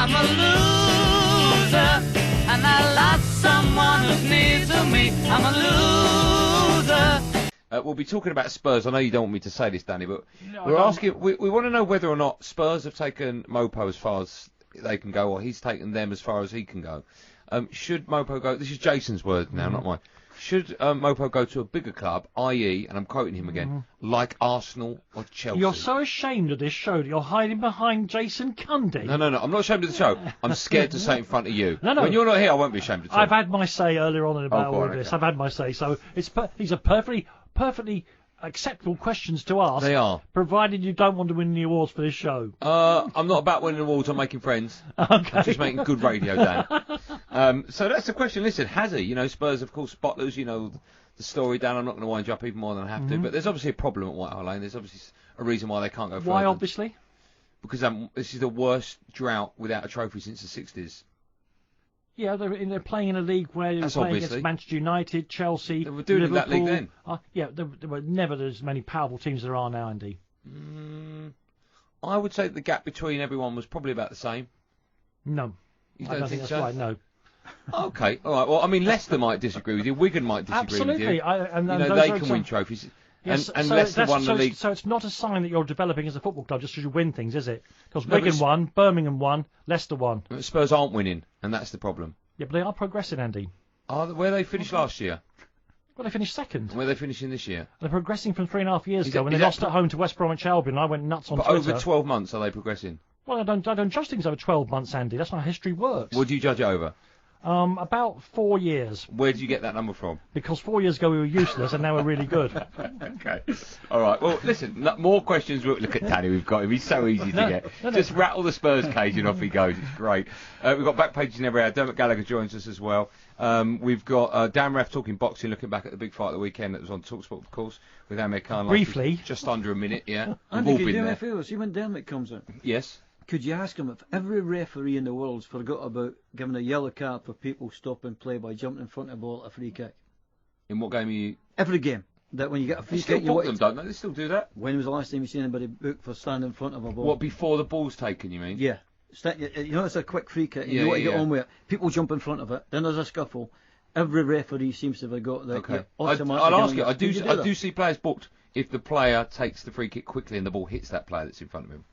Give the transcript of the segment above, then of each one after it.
I'm a loser, and I lost someone who's near to me. I'm a loser. We'll be talking about Spurs. I know you don't want me to say this, Danny, but No, we're asking. We want to know whether or not Spurs have taken Mopo as far as they can go, or he's taken them as far as he can go. Should Mopo go? This is Jason's word now, not mine. Should Mopo go to a bigger club, i.e., and I'm quoting him again, like Arsenal or Chelsea? You're so ashamed of this show that you're hiding behind Jason Cundy. No, I'm not ashamed of the show. I'm scared to say it in front of you. No. When you're not here, I won't be ashamed at all. I've had my say earlier on about all this. Okay. I've had my say. So these are perfectly acceptable questions to ask. They are. Provided you don't want to win the awards for this show. I'm not about winning awards. I'm making friends. Okay. I'm just making good radio, Dan. So that's the question. Listen, has he? You know, Spurs, of course, spotless. You know the story, Dan. I'm not going to wind you up even more than I have to. But there's obviously a problem at White Hart Lane. There's obviously a reason why they can't go further. Why, obviously? Because this is the worst drought without a trophy since the 60s. Yeah, they're playing in a league where they're playing against Manchester United, Chelsea, They were doing Liverpool. that league then. Yeah, there were never as many powerful teams as there are now, Andy. I would say the gap between everyone was probably about the same. No. You I don't think that's so? right, no. Okay, all right. Well, I mean, Leicester might disagree with you. Wigan might disagree with you. Absolutely. They can win trophies. Yes, and so Leicester won the league. So it's not a sign that you're developing as a football club just because you win things, is it? Because No, Wigan won, Birmingham won, Leicester won. Spurs aren't winning, and that's the problem. Yeah, but they are progressing, Andy. Where they finished last year? Well, they finished second. And where they finishing this year? They're progressing from 3.5 years ago when they lost at home to West Bromwich Albion. I went nuts on But Twitter. over 12 months, are they progressing? Well, I don't judge things over 12 months, Andy. That's not how history works. What do you judge it over? About 4 years. Where did you get that number from? Because 4 years ago we were useless and now we're really good. Okay. All right. Well, listen, more questions. Look at Danny, we've got him. He's so easy to get. Just rattle the Spurs cage and off he goes. It's great. We've got back pages in every hour. Dermot Gallagher joins us as well. We've got Dan Raff talking boxing, looking back at the big fight of the weekend that was on talkSPORT, of course, with Amir Khan. Briefly. Just under a minute, yeah. Andy, could you do me a favour? See when Dermot comes in? Yes. Could you ask him if every referee in the world's forgot about giving a yellow card for people stopping play by jumping in front of the ball at a free kick? In what game are you? Every game. That when you get a free They still kick, you book them, don't they? They still do that. When was the last time you seen anybody booked for standing in front of a ball? What, before the ball's taken, you mean? Yeah. You know, it's a quick free kick. You want to get on with it. People jump in front of it. Then there's a scuffle. Every referee seems to have got that. Okay. I'll ask you. I do see players booked if the player takes the free kick quickly and the ball hits that player that's in front of him.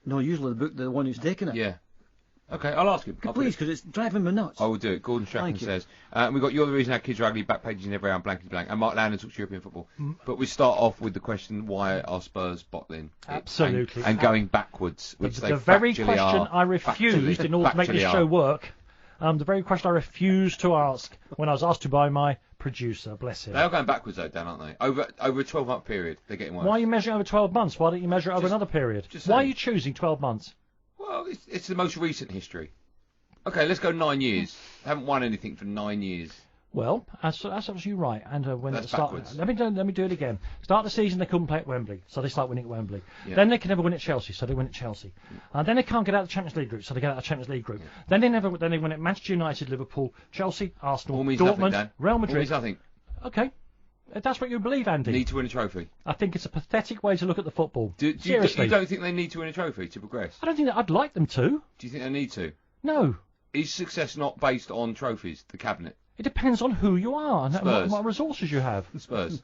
No, usually they book the one who's taking it. Yeah. Okay, I'll ask him. Please, because it's driving me nuts. I will do it. Gordon Strachan says. We've got You're the Reason Our Kids Are Ugly, back pages in every hour, blankety blank. And Mark Landon talks European football. But we start off with the question, why are Spurs bottling? Absolutely. And going backwards, which they the very factually question are. I refused in order to make this show work. The very question I refused to ask when I was asked to by my producer, bless him. They are going backwards though, Dan, aren't they? Over a 12-month period, they're getting worse. Why are you measuring over 12 months? Why don't you measure it over another period? Why are you choosing 12 months? Well, it's the most recent history. Okay, let's go 9 years. They haven't won anything for 9 years. Well, that's absolutely right. And when That's it start, backwards. let me do it again. Start the season, they couldn't play at Wembley, so they start winning at Wembley. Yeah. Then they can never win at Chelsea, so they win at Chelsea. Then they can't get out of the Champions League group, so they get out of the Champions League group. Yeah. Then they win at Manchester United, Liverpool, Chelsea, Arsenal, All means nothing, Dortmund, Dan. Real All Madrid. means nothing. Okay. That's what you believe, Andy. Need to win a trophy. I think it's a pathetic way to look at the football. Seriously. You don't think they need to win a trophy to progress? I don't think that I'd like them to. Do you think they need to? No. Is success not based on trophies, the cabinet? It depends on who you are and what resources you have. Spurs.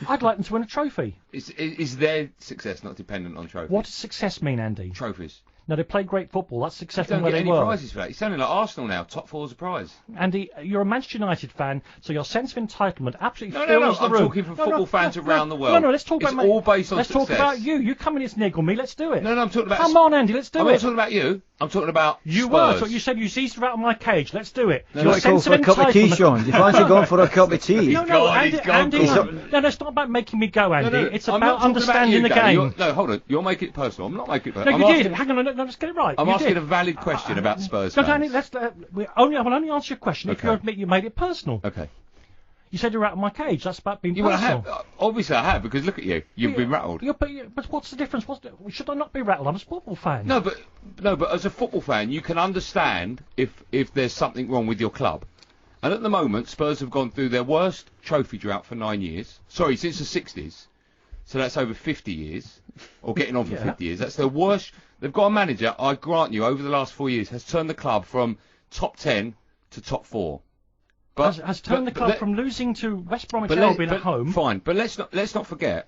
I'd like them to win a trophy. Is their success not dependent on trophies? What does success mean, Andy? Trophies. No, they play great football. That's success You from don't where get they any were. prizes for that. You're sounding like Arsenal now. Top four's a prize. Andy, you're a Manchester United fan, so your sense of entitlement absolutely No, fills the I'm room. talking from football fans around the world. No, let's talk about It's all based on Let's success. talk about you. You come in and sniggle me. Let's do it. No, I'm talking about. Come on, Andy. Let's do I'm it. not talking about you. I'm talking about You Spurs. were. So you said you seized out of my cage. Let's do it. You want to go for a cup of tea, Sean? Do you fancy going for a cup of tea? No, He's gone. Andy. No, it's not about making me go, Andy. It's I'm about not talking understanding about the you, game. Gary. No, hold on. You're making it personal. I'm not making it personal. No, I'm you did. asking- Hang on, no, let's get it right. I'm You asking did. a valid question about Spurs No, fans. Danny, I will only answer your question if you admit you made it personal. Okay. You said you're out of my cage. That's about being Well, I personal. have. Obviously, I have, because look at you. You've been rattled. But what's the difference? Should I not be rattled? I'm a football fan. No, but as a football fan, you can understand if there's something wrong with your club. And at the moment, Spurs have gone through their worst trophy drought for 9 years. Sorry, since the 60s. So that's over 50 years, or getting on for 50 years. That's the worst. They've got a manager, I grant you, over the last 4 years, has turned the club from top 10 to top 4. But has turned the club from losing to West Bromwich Albion at home. Fine, but let's not forget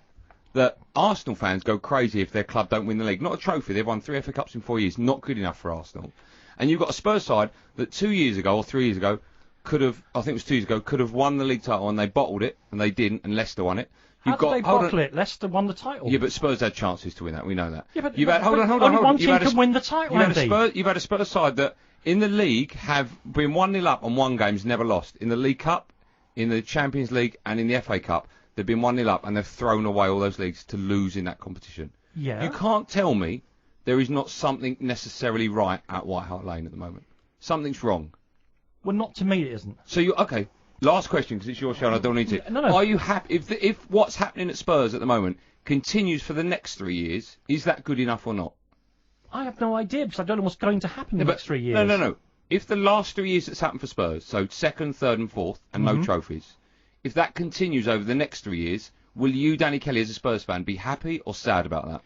that Arsenal fans go crazy if their club don't win the league. Not a trophy. They've won 3 FA Cups in 4 years. Not good enough for Arsenal. And you've got a Spurs side that 2 years ago or 3 years ago could have, I think it was 2 years ago, could have won the league title, and they bottled it, and they didn't, and Leicester won it. How did they bottle it? Leicester won the title. Yeah, but Spurs had chances to win that. We know that. Yeah, but hold on. Only one team can win the title, You've had a Spurs side that in the league have been 1-0 up on one game's never lost. In the League Cup, in the Champions League, and in the FA Cup, they've been 1-0 up, and they've thrown away all those leagues to lose in that competition. Yeah. You can't tell me there is not something necessarily right at White Hart Lane at the moment. Something's wrong. Well, not to me, it isn't. So okay. Last question, because it's your show and I don't need to. No. Are you happy if what's happening at Spurs at the moment continues for the next 3 years? Is that good enough or not? I have no idea, because I don't know what's going to happen in the next 3 years. No. If the last 3 years that's happened for Spurs, so second, third, and fourth, and no trophies, if that continues over the next 3 years, will you, Danny Kelly, as a Spurs fan, be happy or sad about that?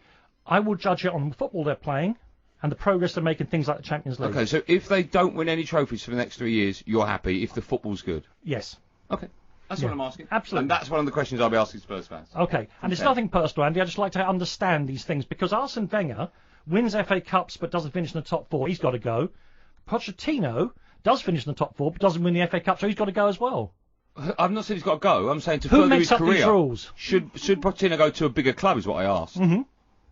I will judge it on the football they're playing and the progress they're making, things like the Champions League. Okay, so if they don't win any trophies for the next 3 years, you're happy if the football's good? Yes. Okay. That's what I'm asking. Absolutely. And that's one of the questions I'll be asking Spurs fans. Okay. And it's nothing personal, Andy. I just like to understand these things, because Arsene Wenger wins FA Cups but doesn't finish in the top 4. He's got to go. Pochettino does finish in the top 4 but doesn't win the FA Cup, so he's got to go as well. I've not said he's got to go. I'm saying to further his career. Who makes up these rules? Should Pochettino go to a bigger club is what I asked. Mm-hmm.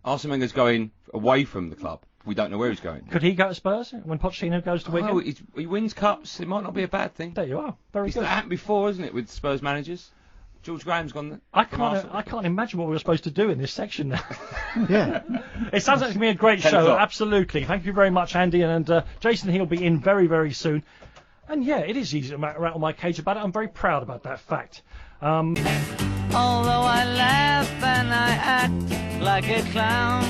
Arsene Wenger's going away from the club. We don't know where he's going. Could he go to Spurs when Pochettino goes to Wigan? Oh, he wins cups. It might not be a bad thing. There you are. Very good. It's happened before, isn't it, with Spurs managers? George Graham's gone there. I can't imagine what we were supposed to do in this section now. Yeah. It sounds like it's going to be a great show. Absolutely. Thank you very much, Andy. And Jason He'll be in very, very soon. And yeah, it is easy to rattle my cage about it. I'm very proud about that fact. Although I laugh and I act like a clown,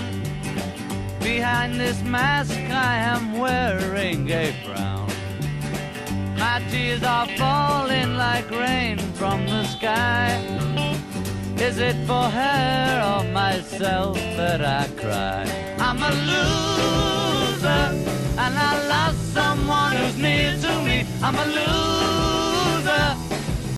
behind this mask I am wearing a frown. My tears are falling like rain from the sky. Is it for her or myself that I cry? I'm a loser, and I lost someone who's near to me. I'm a loser.